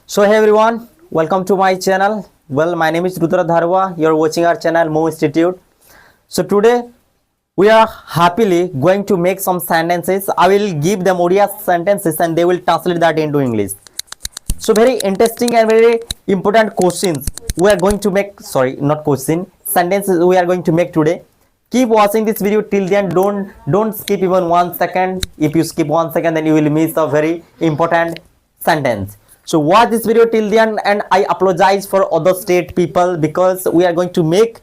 So hey everyone, welcome to my channel. Well, my name is Rudra Dharwa. You're watching our channel Mo Institute. So today we are happily going to make some sentences. I will give them Odia sentences and they will translate that into English. So very interesting and very important questions we are going to make. Sorry, not question. Sentences we are going to make today. Keep watching this video till the end. Don't skip even 1 second. If you skip 1 second, then you will miss a very important sentence. So watch this video till the end, and I apologize for other state people because we are going to make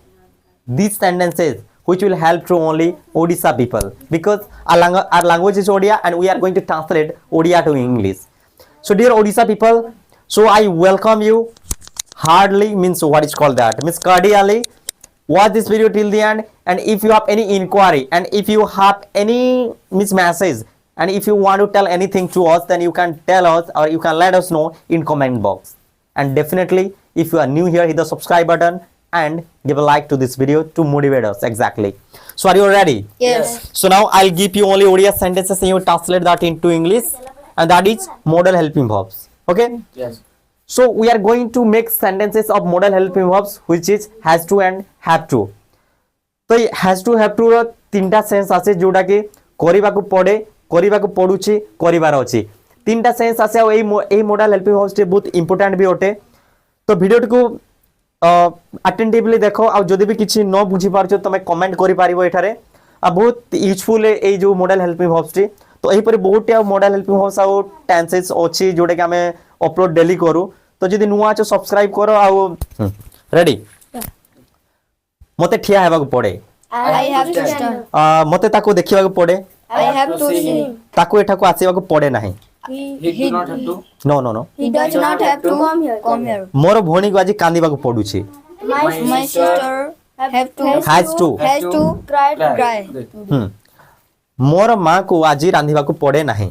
these sentences which will help to only Odisha people because our language is Odia and we are going to translate Odia to English. So dear Odisha people, so I welcome you hardly, means what is called that, means cordially. Watch this video till the end, and if you have any inquiry and if you have any message and if you want to tell anything to us, then you can tell us or you can let us know in comment box. And definitely if you are new here, hit the subscribe button and give a like to this video to motivate us. Exactly. So are you ready? Yes. So now I'll give you only Odia sentences and you translate that into English, and that is modal helping verbs. Okay? Yes. So we are going to make sentences of modal helping verbs which is has to and have to. तो has to have to रो तीनटा sense आसे जोटा कि करिबाकू पड़े, करिबाकू पडुची, करिबार अछि। तीनटा sense आसे आ एई model helping verbs टे बहुत इंपोर्टेंट भी होटे। तो वीडियो को अटेंटिवली देखो आ जदी भी किछि न बुझी पारछो तमे कमेंट करि पारिबो एठारे। आ बहुत यूजफुल है एई जो मॉडल हेल्पिंग वर्ब्स टे। तो एही पर बहुत टे मॉडल हेल्पिंग वर्ब्स आ टेंसेस अछि जोटा कि हमें अपलोड डेली करू। तो जदी नुवा छ सब्सक्राइब करो आ रेडी मते ठिया हेबाकू पड़े। I have to stand. मते ताको देखिबाकू पड़े। I have to see. ताको एठाको आसीबाकू पड़े नाही। He not have to. No. He does not have to come here. मोर भोणी को आज कांदीबाकू पडुची। My sister has to cry. मोर मां को आज रांधीबाकू पड़े नाही।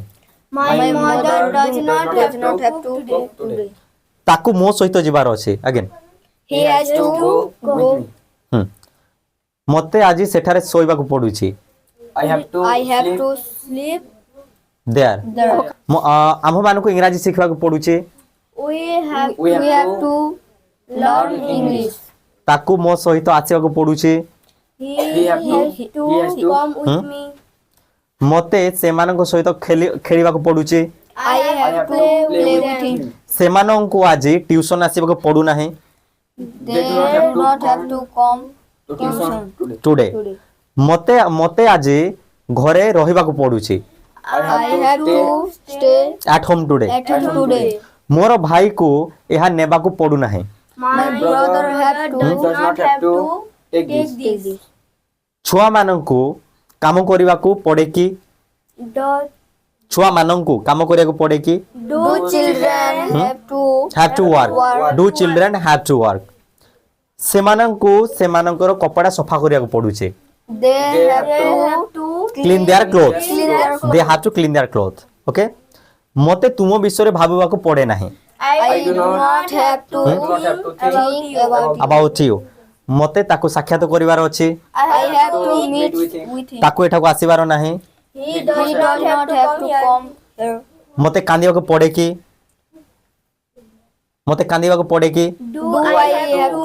My mother does not have to today. ताको मो सहित जिबार अछि। Again He has to go. मते आज सेठारे सोइबाकू पडुची। I have to sleep there there. आम मानको इंग्रजी सिखबाकू पडुची। We have to learn English. ताको मो सहित आसीबाकू पडुची। He has to come with me. मते सेमाननको सहित खेलिबाकू पडुची। I have to play with him. सेमाननको आज ट्यूशन आसीबाकू पडु नाही। They do not have to come to tuition today. Today मते आज घरे रहिबाकू पडुची। I have to stay at home today. today. मोर भाई को एहा नेबाकू पडु नाही। My brother Does not have to take this. छुआ माननको काम करिबाकू पड़े कि छुआ माननको काम करियाकू पड़े कि Do children have to work do children have to work सेमानଙ୍କର कपड़ा सफा करियाकू पडुचे। they have to clean their clothes clean their clothes. they have to clean their clothes okay मते तुम विषय भाबिबाकू पड़े नाही। I do not have to think about you मते ताको साक्षात करिवार अछि। I have to meet with him. ताको एठाको आसीबार नाही। He does not have to come here. मते कांदिबाकू पड़े कि मते कांदिबाकू पड़े कि Do I have to